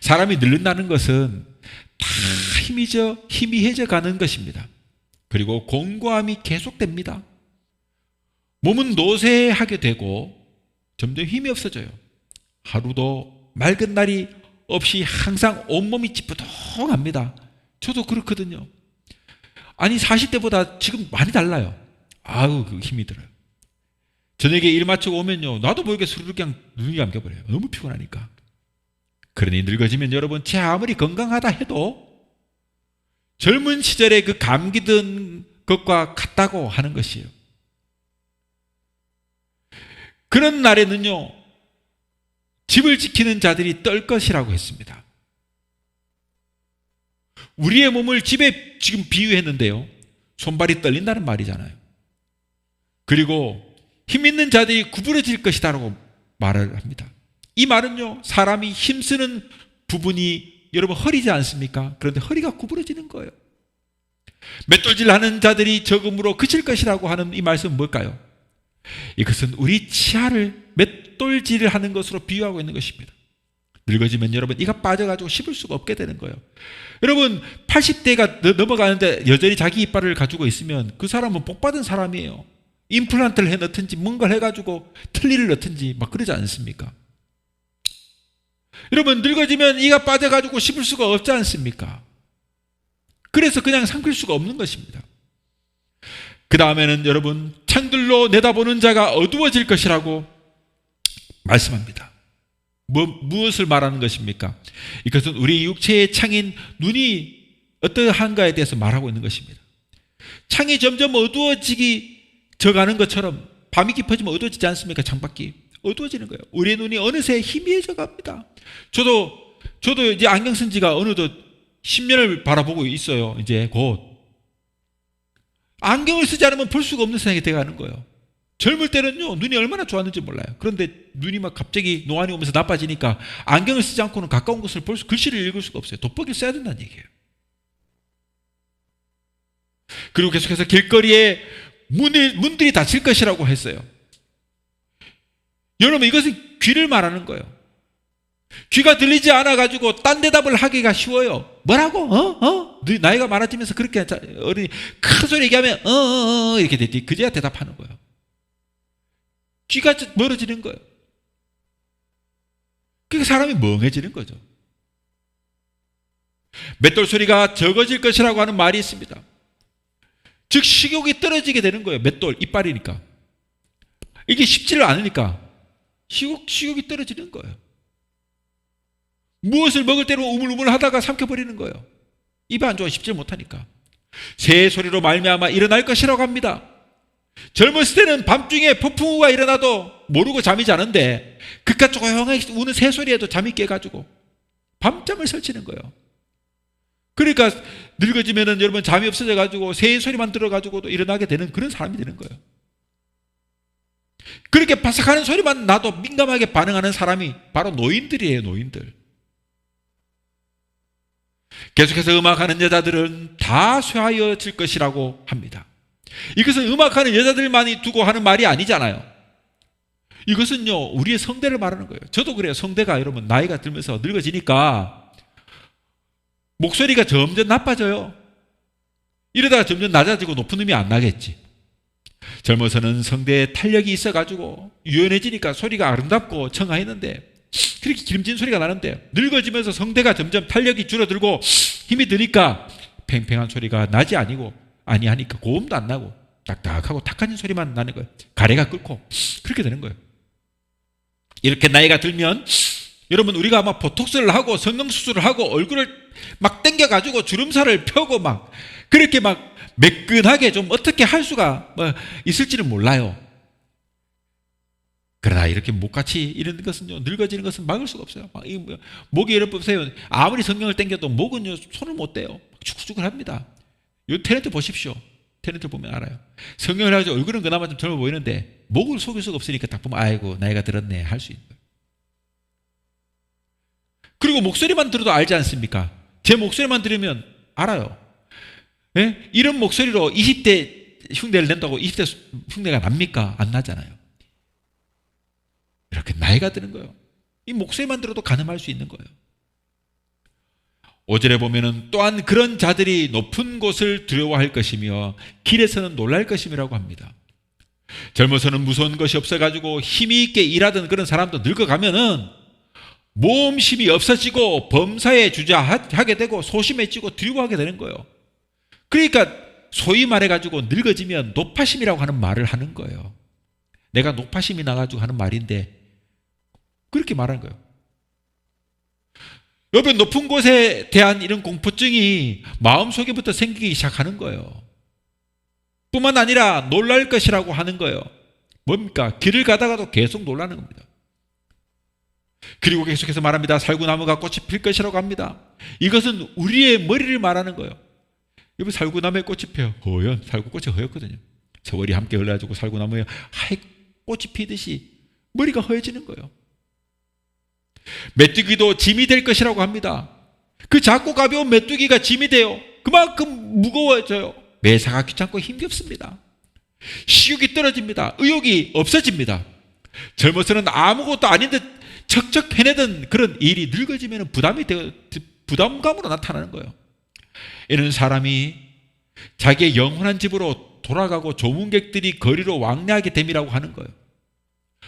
사람이 늙는다는 것은 다 희미해져 가는 것입니다. 그리고 공고함이 계속됩니다. 몸은 노쇠하게 되고 점점 힘이 없어져요. 하루도 맑은 날이 없이 항상 온몸이 찌뿌둥합니다. 저도 그렇거든요. 아니 40대보다 지금 많이 달라요. 아우, 그 힘이 들어요. 저녁에 일 마치고 오면요, 나도 모르게 스르륵 그냥 눈이 감겨버려요. 너무 피곤하니까. 그러니 늙어지면 여러분, 제 아무리 건강하다 해도 젊은 시절에 그 감기 든 것과 같다고 하는 것이에요. 그런 날에는요, 집을 지키는 자들이 떨 것이라고 했습니다. 우리의 몸을 집에 지금 비유했는데요, 손발이 떨린다는 말이잖아요. 그리고 힘 있는 자들이 구부러질 것이다라고 말을 합니다. 이 말은요, 사람이 힘쓰는 부분이 여러분 허리지 않습니까? 그런데 허리가 구부러지는 거예요. 맷돌질하는 자들이 적음으로 그칠 것이라고 하는 이 말씀은 뭘까요? 이것은 우리 치아를 맷돌질하는 것으로 비유하고 있는 것입니다. 늙어지면 여러분, 이가 빠져가지고 씹을 수가 없게 되는 거예요. 여러분, 80대가 넘어가는데 여전히 자기 이빨을 가지고 있으면 그 사람은 복 받은 사람이에요. 임플란트를 해 넣든지 뭔가를 해가지고 틀니를 넣든지 막 그러지 않습니까? 여러분, 늙어지면 이가 빠져가지고 씹을 수가 없지 않습니까? 그래서 그냥 삼킬 수가 없는 것입니다. 그 다음에는 여러분, 창들로 내다보는 자가 어두워질 것이라고 말씀합니다. 무엇을 말하는 것입니까? 이것은 우리 육체의 창인 눈이 어떠한가에 대해서 말하고 있는 것입니다. 창이 점점 어두워져가는 것처럼 밤이 깊어지면 어두워지지 않습니까? 창밖이 어두워지는 거예요. 우리의 눈이 어느새 희미해져 갑니다. 저도 이제 안경 쓴 지가 어느덧 10년을 바라보고 있어요. 이제 곧 안경을 쓰지 않으면 볼 수가 없는 세상이 돼가는 거예요. 젊을 때는요, 눈이 얼마나 좋았는지 몰라요. 그런데 눈이 막 갑자기 노안이 오면서 나빠지니까 안경을 쓰지 않고는 가까운 것을 글씨를 읽을 수가 없어요. 돋보기를 써야 된다는 얘기예요. 그리고 계속해서 길거리에 문들이 닫힐 것이라고 했어요. 여러분, 이것은 귀를 말하는 거예요. 귀가 들리지 않아가지고 딴 대답을 하기가 쉬워요. 뭐라고? 나이가 많아지면서 그렇게 어른이 큰 소리 얘기하면 이렇게 되지. 그제야 대답하는 거예요. 귀가 멀어지는 거예요. 그러니까 사람이 멍해지는 거죠. 맷돌 소리가 적어질 것이라고 하는 말이 있습니다. 즉 식욕이 떨어지게 되는 거예요. 맷돌, 이빨이니까. 이게 쉽지를 않으니까 식욕이 떨어지는 거예요. 무엇을 먹을 때로 우물우물 하다가 삼켜버리는 거예요. 입이 안 좋아 씹질 못하니까. 새 소리로 말미암아 일어날 것이라고 합니다. 젊었을 때는 밤중에 폭풍우가 일어나도 모르고 잠이 자는데 그깟 조용하게 우는 새 소리에도 잠이 깨가지고 밤잠을 설치는 거예요. 그러니까 늙어지면은 여러분 잠이 없어져가지고 새 소리만 들어가지고도 일어나게 되는 그런 사람이 되는 거예요. 그렇게 바삭하는 소리만 나도 민감하게 반응하는 사람이 바로 노인들이에요. 노인들. 계속해서 음악하는 여자들은 다 쇠하여질 것이라고 합니다. 이것은 음악하는 여자들만이 두고 하는 말이 아니잖아요. 이것은요, 우리의 성대를 말하는 거예요. 저도 그래요. 성대가 여러분 나이가 들면서 늙어지니까 목소리가 점점 나빠져요. 이러다가 점점 낮아지고 높은 음이 안 나겠지. 젊어서는 성대에 탄력이 있어가지고 유연해지니까 소리가 아름답고 청아했는데 그렇게 기름진 소리가 나는데 늙어지면서 성대가 점점 탄력이 줄어들고 힘이 드니까 팽팽한 소리가 나지 아니고 아니하니까 고음도 안 나고 딱딱하고 탁한 소리만 나는 거예요. 가래가 끓고 그렇게 되는 거예요. 이렇게 나이가 들면 여러분, 우리가 막 보톡스를 하고 성형수술을 하고 얼굴을 막 당겨가지고 주름살을 펴고 막 그렇게 막 매끈하게 좀 어떻게 할 수가 있을지는 몰라요. 그러나 이렇게 목같이 이런 것은요, 늙어지는 것은 막을 수가 없어요. 목이 여러분 보세요. 아무리 성경을 당겨도 목은요 손을 못 대요. 죽죽합니다. 요 테네트 보십시오. 테네트 보면 알아요. 성경을 가지고 얼굴은 그나마 좀 젊어 보이는데 목을 속일 수가 없으니까 딱 보면 아이고 나이가 들었네 할 수 있는 거예요. 그리고 목소리만 들어도 알지 않습니까? 제 목소리만 들으면 알아요. 예? 이런 목소리로 20대 흉내를 낸다고 20대 흉내가 납니까? 안 나잖아요. 이렇게 나이가 드는 거예요. 이 목소리만 들어도 가늠할 수 있는 거예요. 5절에 보면은 또한 그런 자들이 높은 곳을 두려워할 것이며 길에서는 놀랄 것임이라고 합니다. 젊어서는 무서운 것이 없어가지고 힘이 있게 일하던 그런 사람도 늙어가면은 모험심이 없어지고 범사에 주저하게 되고 소심해지고 두려워하게 되는 거예요. 그러니까 소위 말해가지고 늙어지면 노파심이라고 하는 말을 하는 거예요. 내가 노파심이 나가지고 하는 말인데 그렇게 말하는 거예요. 여러분, 높은 곳에 대한 이런 공포증이 마음속에부터 생기기 시작하는 거예요. 뿐만 아니라 놀랄 것이라고 하는 거예요. 뭡니까? 길을 가다가도 계속 놀라는 겁니다. 그리고 계속해서 말합니다. 살구나무가 꽃이 필 것이라고 합니다. 이것은 우리의 머리를 말하는 거예요. 여러분, 살구나무에 꽃이 펴요. 허연, 살구꽃이 허옇거든요. 세월이 함께 흘러가지고 살구나무에 하얗 꽃이 피듯이 머리가 허해지는 거예요. 메뚜기도 짐이 될 것이라고 합니다. 그 작고 가벼운 메뚜기가 짐이 돼요. 그만큼 무거워져요. 매사가 귀찮고 힘겹습니다. 식욕이 떨어집니다. 의욕이 없어집니다. 젊어서는 아무것도 아닌 듯 척척 해내던 그런 일이 늙어지면 부담이 되어 부담감으로 나타나는 거예요. 이런 사람이 자기의 영원한 집으로 돌아가고 조문객들이 거리로 왕래하게 됨이라고 하는 거예요.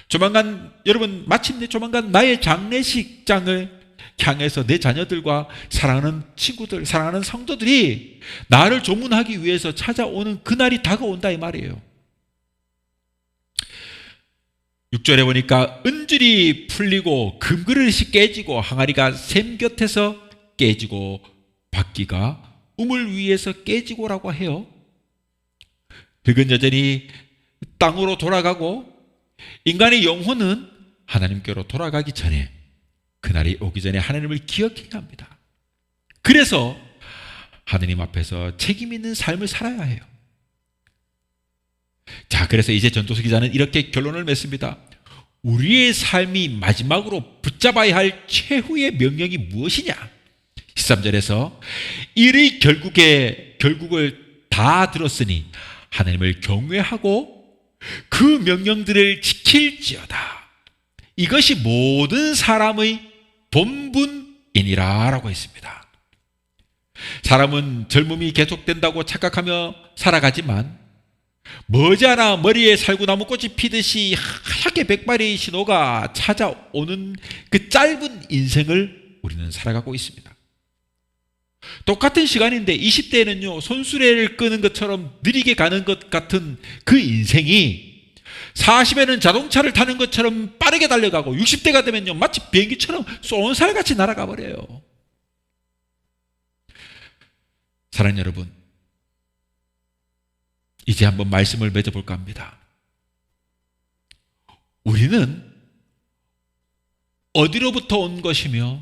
조만간 여러분, 마침내 조만간 나의 장례식장을 향해서 내 자녀들과 사랑하는 친구들, 사랑하는 성도들이 나를 조문하기 위해서 찾아오는 그날이 다가온다 이 말이에요. 6절에 보니까 은줄이 풀리고 금그릇이 깨지고 항아리가 샘 곁에서 깨지고 바퀴가 우물 위에서 깨지고라고 해요. 흙은 여전히 땅으로 돌아가고 인간의 영혼은 하나님께로 돌아가기 전에, 그날이 오기 전에 하나님을 기억해야 합니다. 그래서 하나님 앞에서 책임 있는 삶을 살아야 해요. 자, 그래서 이제 전도서 기자는 이렇게 결론을 맺습니다. 우리의 삶이 마지막으로 붙잡아야 할 최후의 명령이 무엇이냐? 13절에서 일의 결국을 다 들었으니 하나님을 경외하고 그 명령들을 지킬지어다. 이것이 모든 사람의 본분이니라 라고 했습니다. 사람은 젊음이 계속된다고 착각하며 살아가지만 머지않아 머리에 살구나무 꽃이 피듯이 하얗게 백발의 신호가 찾아오는 그 짧은 인생을 우리는 살아가고 있습니다. 똑같은 시간인데 20대에는요 손수레를 끄는 것처럼 느리게 가는 것 같은 그 인생이 40에는 자동차를 타는 것처럼 빠르게 달려가고 60대가 되면요 마치 비행기처럼 쏜살같이 날아가 버려요. 사랑하는 여러분, 이제 한번 말씀을 맺어볼까 합니다. 우리는 어디로부터 온 것이며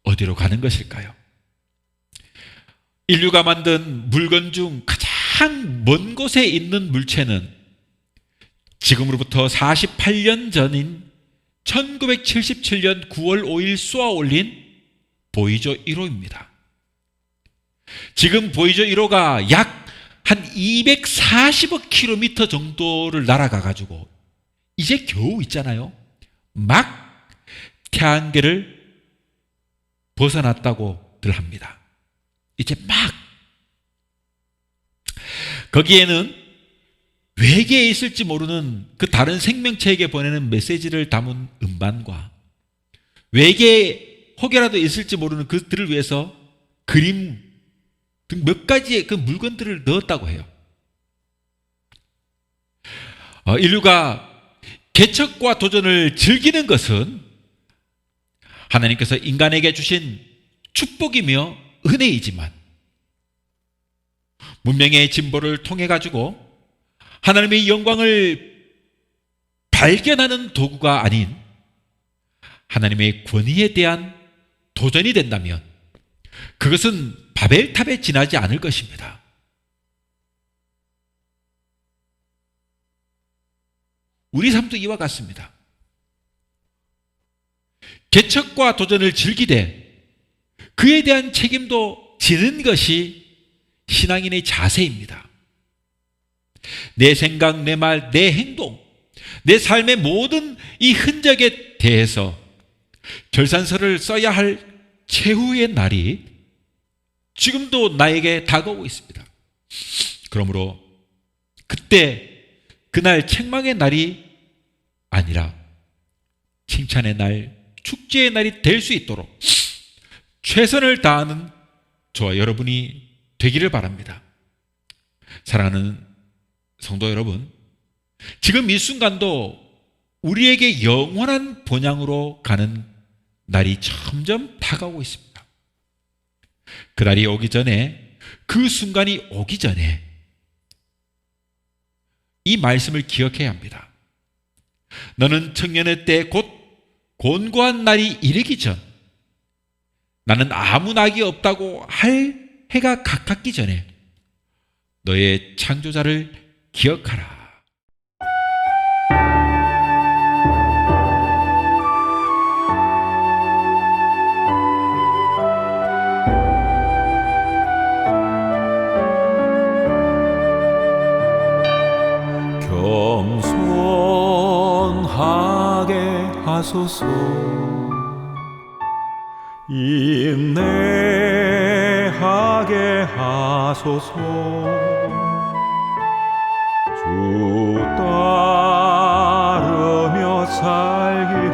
어디로 가는 것일까요? 인류가 만든 물건 중 가장 먼 곳에 있는 물체는 지금으로부터 48년 전인 1977년 9월 5일 쏘아 올린 보이저 1호입니다. 지금 보이저 1호가 약 한 240억 킬로미터 정도를 날아가 가지고 이제 겨우 있잖아요. 막 태양계를 벗어났다고들 합니다. 이제 막 거기에는 외계에 있을지 모르는 그 다른 생명체에게 보내는 메시지를 담은 음반과 외계에 혹여라도 있을지 모르는 그들을 위해서 그림 등 몇 가지의 그 물건들을 넣었다고 해요. 인류가 개척과 도전을 즐기는 것은 하나님께서 인간에게 주신 축복이며 은혜이지만 문명의 진보를 통해 가지고 하나님의 영광을 발견하는 도구가 아닌 하나님의 권위에 대한 도전이 된다면 그것은 바벨탑에 지나지 않을 것입니다. 우리 삶도 이와 같습니다. 개척과 도전을 즐기되 그에 대한 책임도 지는 것이 신앙인의 자세입니다. 내 생각, 내 말, 내 행동, 내 삶의 모든 이 흔적에 대해서 결산서를 써야 할 최후의 날이 지금도 나에게 다가오고 있습니다. 그러므로 그날 책망의 날이 아니라 칭찬의 날, 축제의 날이 될 수 있도록 최선을 다하는 저와 여러분이 되기를 바랍니다. 사랑하는 성도 여러분, 지금 이 순간도 우리에게 영원한 본향으로 가는 날이 점점 다가오고 있습니다. 그 날이 오기 전에, 그 순간이 오기 전에 이 말씀을 기억해야 합니다. 너는 청년의 때 곧 곤고한 날이 이르기 전, 나는 아무 낙이 없다고 할 해가 가깝기 전에 너의 창조자를 기억하라. 겸손하게 하소서. 인내하게 하소서. 주 따르며 살기를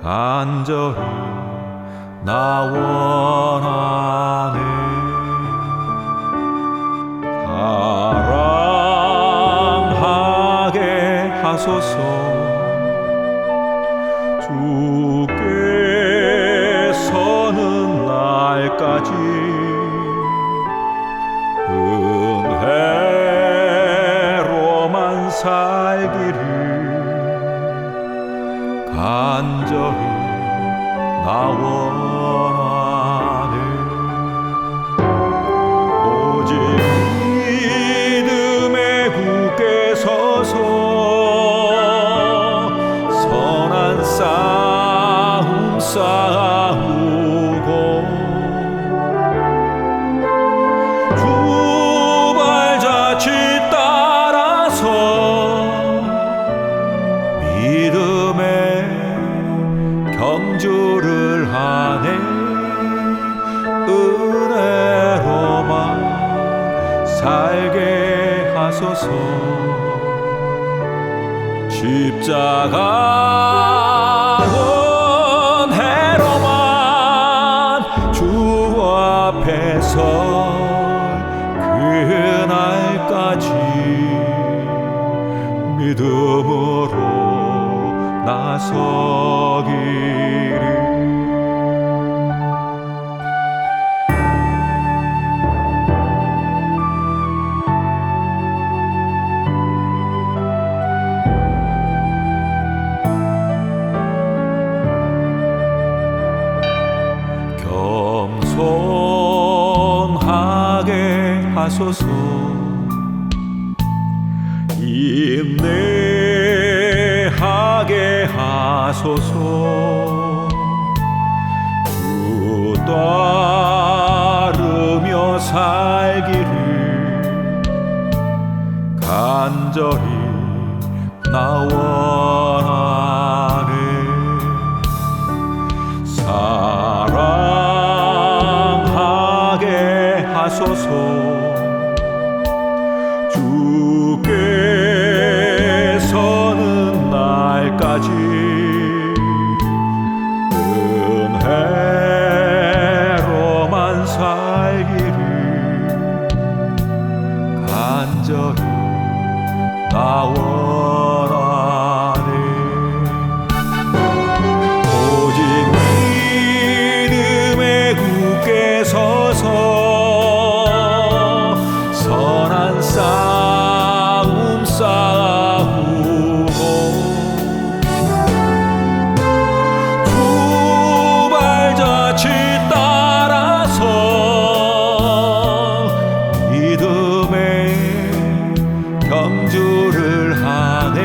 간절히 나 원하네. 사랑하게 하소서. 주께서는 날까지 은혜로만 살기를 간절히 나 원하네. 오직 믿음에 굳게 서서 선한 싸움 싸우고 주 발자취 따라서 믿음의 경주를 하네. 은혜로만 살게 하소서. 십자가 은혜로만 주 앞에서 그날까지 믿음으로 나서기를. 겸손하게 하소서. 인내하게 하소서. 주 따르며 살기를 간절히 나 원하네. 사랑하게 하소서. 주께서는 날까지 은혜로만 살 간절히 나 원하네. 오직 믿음에 굳게 서서 선한 싸움 싸우고 두 발자취 따라서 믿음의 경주를 하네.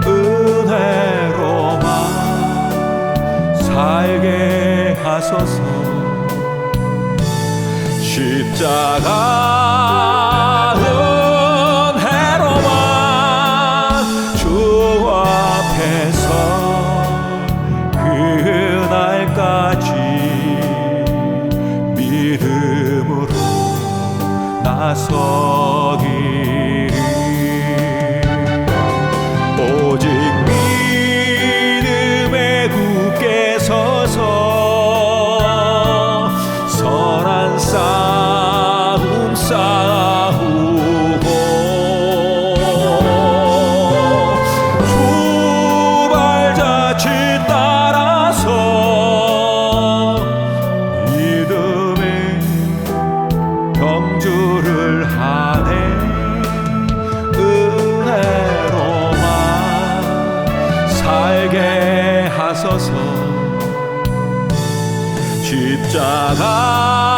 은혜로만 살게 하소서. 십자가 은혜로만 주 앞에서 그날까지 믿음으로 나서기를. 오직 믿음에 굳게 서서 선한 싸움 싸우고 두 발자취 따라서 믿음의 경주를 하네. 은혜로만 살게 하소서. 십자가